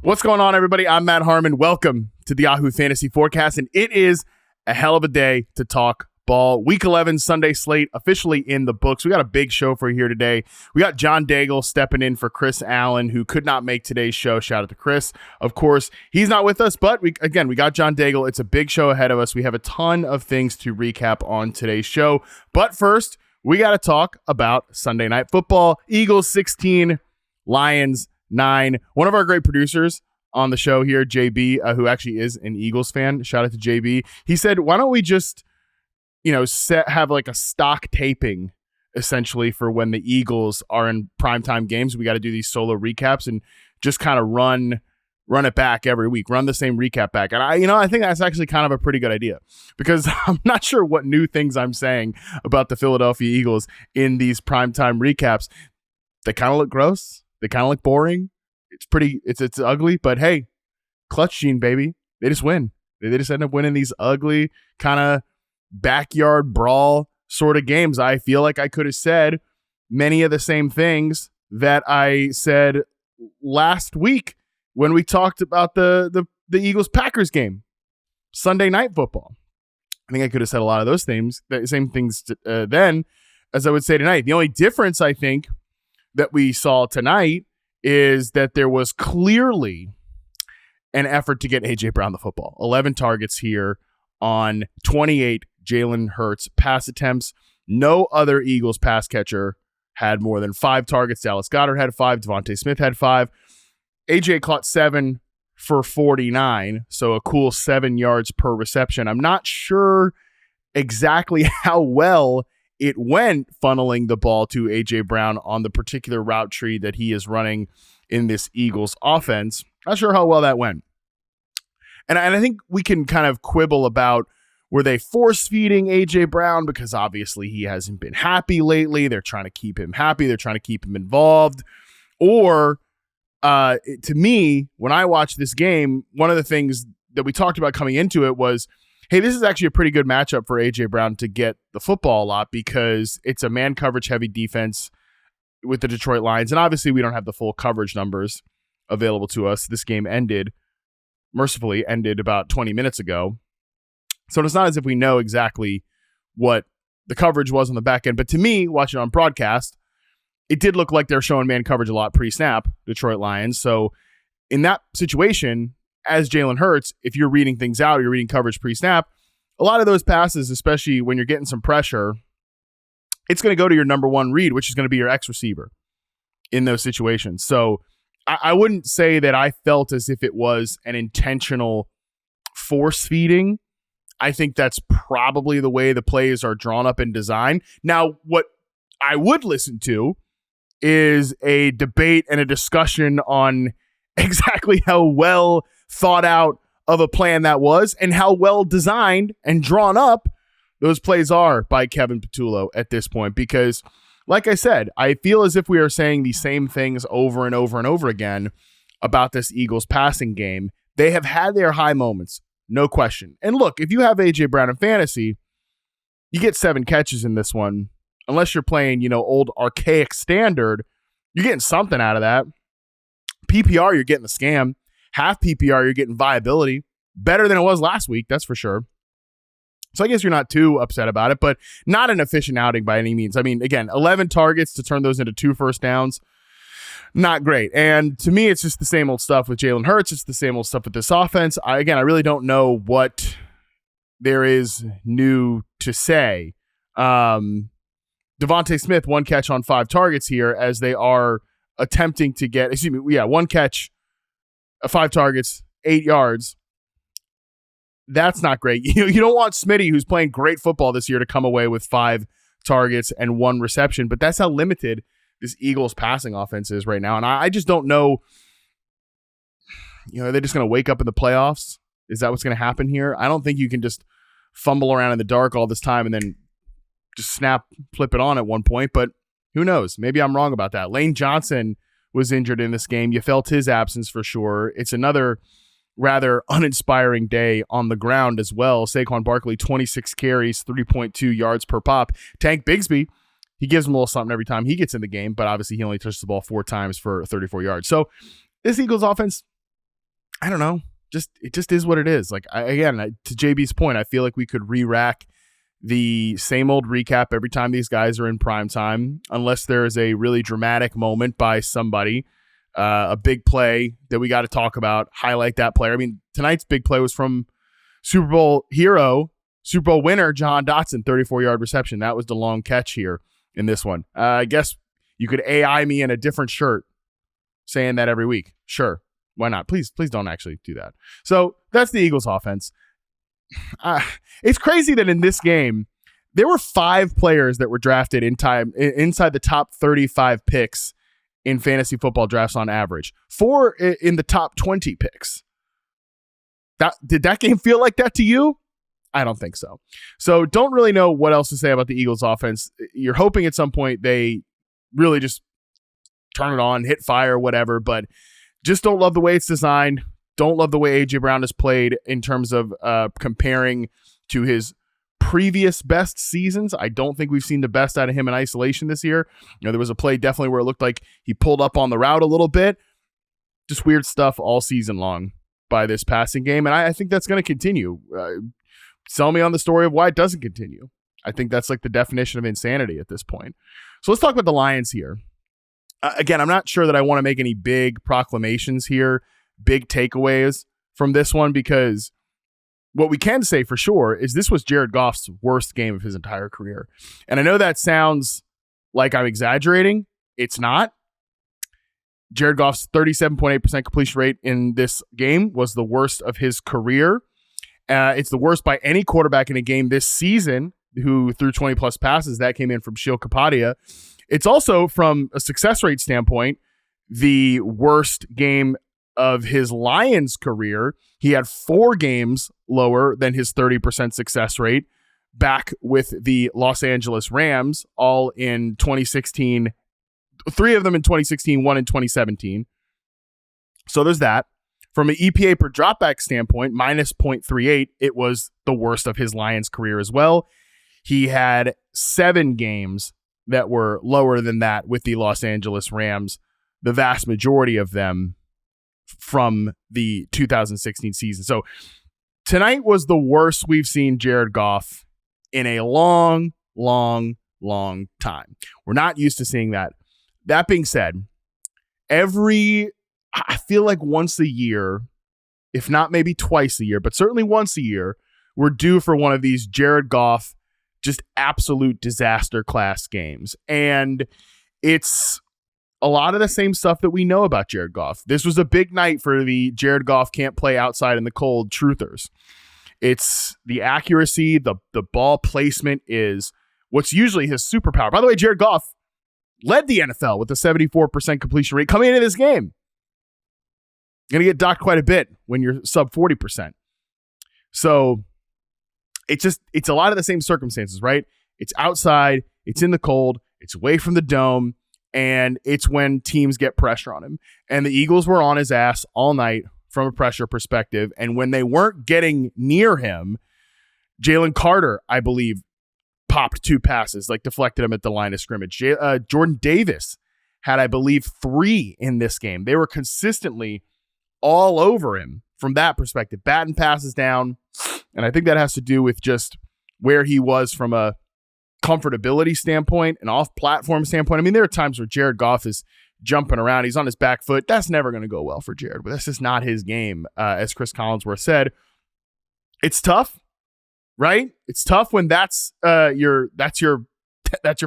What's going on, everybody? I'm Matt Harmon. Welcome to the Yahoo Fantasy Forecast, and it is a hell of a day to talk ball. Week 11 Sunday slate officially in the books. We got a big show for you here today. We got John Daigle stepping in for Chris Allen, who could not make today's show. Shout out to Chris. Of course, he's not with us, but we got John Daigle. It's a big show ahead of us. We have a ton of things to recap on today's show. But first, we got to talk about Sunday Night Football. Eagles 16, Lions 9. One of our great producers on the show here, JB, who actually is an Eagles fan. Shout out to JB. He said, why don't we just, have like a stock taping essentially for when the Eagles are in primetime games. We got to do these solo recaps and just kind of run it back every week, run the same recap back. And I think that's actually kind of a pretty good idea because I'm not sure what new things I'm saying about the Philadelphia Eagles in these primetime recaps. They kind of look gross. They kind of look boring. It's ugly, but hey, clutch gene, baby. They just win. They just end up winning these ugly kind of backyard brawl sort of games. I feel like I could have said many of the same things that I said last week when we talked about the Eagles-Packers game, Sunday Night Football. I think I could have said a lot of those things, the same things then as I would say tonight. The only difference I think that we saw tonight is that there was clearly an effort to get A.J. Brown the football. 11 targets here on 28 Jalen Hurts pass attempts. No other Eagles pass catcher had more than 5 targets. Dallas Goedert had 5. Devontae Smith had 5. A.J. caught 7 for 49, so a cool 7 yards per reception. I'm not sure exactly how well it went funneling the ball to A.J. Brown on the particular route tree that he is running in this Eagles offense. Not sure how well that went. And I think we can kind of quibble about, were they force-feeding A.J. Brown? Because obviously he hasn't been happy lately. They're trying to keep him happy. They're trying to keep him involved. Or, to me, when I watched this game, one of the things that we talked about coming into it was, hey, this is actually a pretty good matchup for A.J. Brown to get the football a lot because it's a man coverage heavy defense with the Detroit Lions. And obviously we don't have the full coverage numbers available to us. This game mercifully ended about 20 minutes ago. So it's not as if we know exactly what the coverage was on the back end. But to me, watching on broadcast, it did look like they're showing man coverage a lot pre-snap, Detroit Lions. So in that situation, as Jalen Hurts, if you're reading things out, you're reading coverage pre-snap, a lot of those passes, especially when you're getting some pressure, it's going to go to your number one read, which is going to be your X receiver in those situations. So I wouldn't say that I felt as if it was an intentional force feeding. I think that's probably the way the plays are drawn up and designed. Now, what I would listen to is a debate and a discussion on exactly how well thought out of a plan that was and how well designed and drawn up those plays are by Kevin Patullo at this point. Because, like I said, I feel as if we are saying the same things over and over and over again about this Eagles passing game. They have had their high moments, no question. And look, if you have A.J. Brown in fantasy, you get 7 catches in this one. Unless you're playing, old archaic standard, you're getting something out of that. PPR, you're getting the scam. Half PPR, you're getting viability. Better than it was last week, that's for sure. So I guess you're not too upset about it, but not an efficient outing by any means. I mean, again, 11 targets to turn those into 2 first downs, not great. And to me, it's just the same old stuff with Jalen Hurts. It's the same old stuff with this offense. I really don't know what there is new to say. Devontae Smith, 1 catch on 5 targets here as they are attempting to get, 1 catch, 5 targets, 8 yards. That's not great. You don't want Smitty, who's playing great football this year, to come away with 5 targets and 1 reception, but that's how limited this Eagles passing offense is right now. And I just don't know, are they just going to wake up in the playoffs? Is that what's going to happen here? I don't think you can just fumble around in the dark all this time and then just flip it on at one point, but who knows? Maybe I'm wrong about that. Lane Johnson was injured in this game. You felt his absence for sure. It's another rather uninspiring day on the ground as well. Saquon Barkley, 26 carries, 3.2 yards per pop. Tank Bigsby, he gives him a little something every time he gets in the game, but obviously he only touches the ball 4 times for 34 yards. So this Eagles offense, I don't know. It just is what it is. Like, to JB's point, I feel like we could re-rack the same old recap every time these guys are in prime time, unless there is a really dramatic moment by somebody, a big play that we got to talk about, highlight that player. I mean, tonight's big play was from Super Bowl winner, Jahan Dotson, 34-yard reception. That was the long catch here in this one. I guess you could AI me in a different shirt saying that every week. Sure. Why not? Please don't actually do that. So that's the Eagles offense. It's crazy that in this game, there were 5 players that were drafted inside the top 35 picks in fantasy football drafts on average. 4 in the top 20 picks. Did that game feel like that to you? I don't think so. So don't really know what else to say about the Eagles offense. You're hoping at some point they really just turn it on, hit fire, whatever, but just don't love the way it's designed. Don't love the way A.J. Brown has played in terms of comparing to his previous best seasons. I don't think we've seen the best out of him in isolation this year. There was a play definitely where it looked like he pulled up on the route a little bit. Just weird stuff all season long by this passing game, and I think that's going to continue. Sell me on the story of why it doesn't continue. I think that's like the definition of insanity at this point. So let's talk about the Lions here. Again, I'm not sure that I want to make any big proclamations here, big takeaways from this one, because what we can say for sure is this was Jared Goff's worst game of his entire career. And I know that sounds like I'm exaggerating. It's not. Jared Goff's 37.8% completion rate in this game was the worst of his career. It's the worst by any quarterback in a game this season who threw 20-plus passes. That came in from Shil Kapadia. It's also, from a success rate standpoint, the worst game of his Lions career. He had 4 games lower than his 30% success rate back with the Los Angeles Rams, all in 2016. 3 of them in 2016, 1 in 2017. So there's that. From an EPA per dropback standpoint, minus 0.38, it was the worst of his Lions career as well. He had 7 games that were lower than that with the Los Angeles Rams, the vast majority of them from the 2016 season. So tonight was the worst we've seen Jared Goff in a long, long, long time. We're not used to seeing that. That being said, I feel like once a year, if not maybe twice a year, but certainly once a year, we're due for one of these Jared Goff just absolute disaster class games. And it's a lot of the same stuff that we know about Jared Goff. This was a big night for the Jared Goff can't play outside in the cold truthers. It's the accuracy, the ball placement is what's usually his superpower. By the way, Jared Goff led the NFL with a 74% completion rate coming into this game. Going to get docked quite a bit when you're sub 40%. So it's a lot of the same circumstances, right? It's outside, it's in the cold, it's away from the dome, and it's when teams get pressure on him. And the Eagles were on his ass all night from a pressure perspective. And when they weren't getting near him, Jalen Carter, I believe, popped 2 passes, like deflected him at the line of scrimmage. Jordan Davis had, I believe, 3 in this game. They were consistently all over him from that perspective, batting passes down. And I think that has to do with just where he was from a comfortability standpoint, an off-platform standpoint. I mean, there are times where Jared Goff is jumping around. He's on his back foot. That's never going to go well for Jared, but that's just not his game, as Chris Collinsworth said. It's tough, right? It's tough when that's your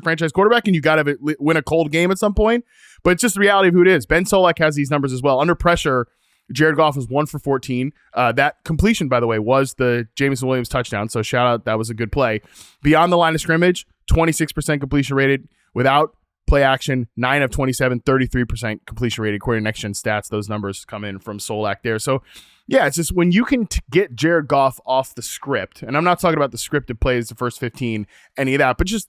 franchise quarterback and you got to win a cold game at some point. But it's just the reality of who it is. Ben Solak has these numbers as well. Under pressure, Jared Goff was 1 for 14. That completion, by the way, was the Jameson Williams touchdown. So shout out, that was a good play. Beyond the line of scrimmage, 26% completion rated. Without play action, 9 of 27, 33% completion rated. According to Next Gen Stats, those numbers come in from Solak there. So yeah, it's just when you can get Jared Goff off the script, and I'm not talking about the scripted plays, the first 15, any of that, but just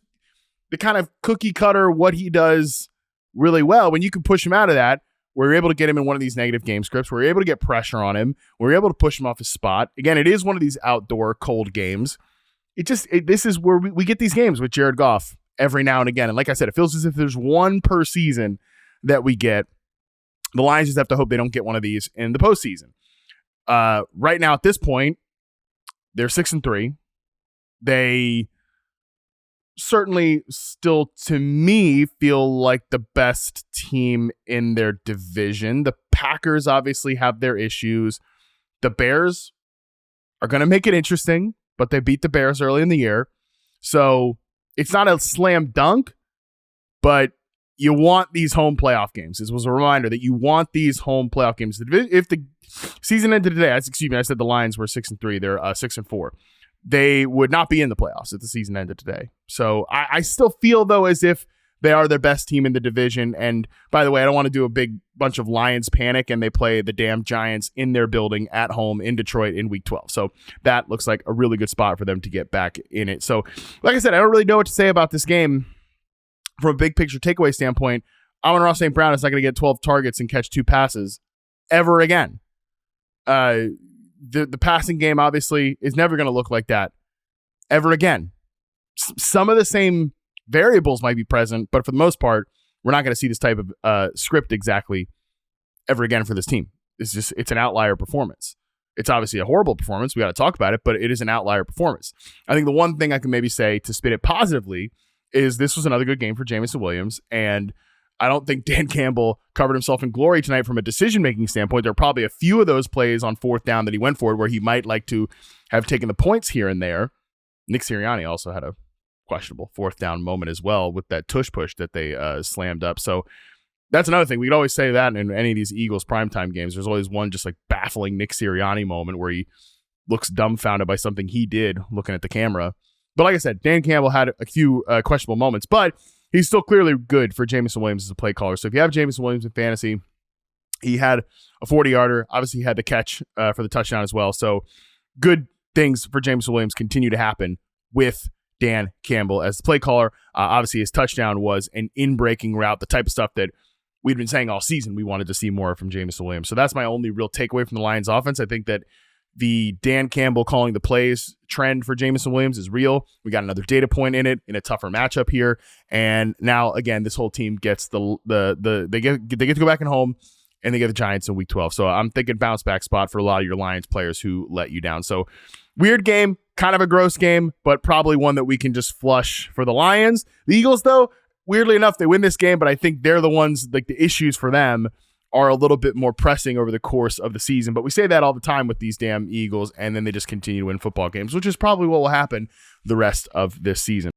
the kind of cookie cutter, what he does really well, when you can push him out of that, we're able to get him in one of these negative game scripts. We're able to get pressure on him. We're able to push him off his spot. Again, it is one of these outdoor cold games. This is where we get these games with Jared Goff every now and again. And like I said, it feels as if there's one per season that we get. The Lions just have to hope they don't get one of these in the postseason. Right now at this point, they're 6-3. They certainly still, to me, feel like the best team in their division. The Packers obviously have their issues. The Bears are going to make it interesting, but they beat the Bears early in the year. So it's not a slam dunk, but you want these home playoff games. This was a reminder that you want these home playoff games. If the season ended today, I said the Lions were 6-3. They're 6-4. They would not be in the playoffs if the season ended today. So I still feel, though, as if they are their best team in the division. And by the way, I don't want to do a big bunch of Lions panic, and they play the damn Giants in their building at home in Detroit in week 12. So that looks like a really good spot for them to get back in it. So like I said, I don't really know what to say about this game from a big picture takeaway standpoint. Amon-Ra St. Brown is not going to get 12 targets and catch 2 passes ever again. The passing game obviously is never going to look like that ever again. Some of the same variables might be present, but for the most part, we're not going to see this type of script exactly ever again for this team. It's an outlier performance. It's obviously a horrible performance. We got to talk about it, but it is an outlier performance. I think the one thing I can maybe say to spin it positively is this was another good game for Jameson Williams, and I don't think Dan Campbell covered himself in glory tonight from a decision-making standpoint. There are probably a few of those plays on 4th down that he went for where he might like to have taken the points here and there. Nick Sirianni also had a questionable 4th down moment as well with that tush push that they slammed up. So that's another thing. We could always say that in any of these Eagles primetime games. There's always one just like baffling Nick Sirianni moment where he looks dumbfounded by something he did looking at the camera. But like I said, Dan Campbell had a few questionable moments, but he's still clearly good for Jameson Williams as a play caller. So if you have Jameson Williams in fantasy, he had a 40-yarder. Obviously, he had the catch for the touchdown as well. So good things for Jameson Williams continue to happen with Dan Campbell as the play caller. Obviously, his touchdown was an in-breaking route, the type of stuff that we'd been saying all season we wanted to see more from Jameson Williams. So that's my only real takeaway from the Lions offense. I think that the Dan Campbell calling the plays trend for Jameson Williams is real. We got another data point in it in a tougher matchup here. And now, again, this whole team gets they get to go back and home, and they get the Giants in week 12. So I'm thinking bounce back spot for a lot of your Lions players who let you down. So weird game, kind of a gross game, but probably one that we can just flush for the Lions. The Eagles, though, weirdly enough, they win this game, but I think they're the ones, like the issues for them are a little bit more pressing over the course of the season. But we say that all the time with these damn Eagles, and then they just continue to win football games, which is probably what will happen the rest of this season.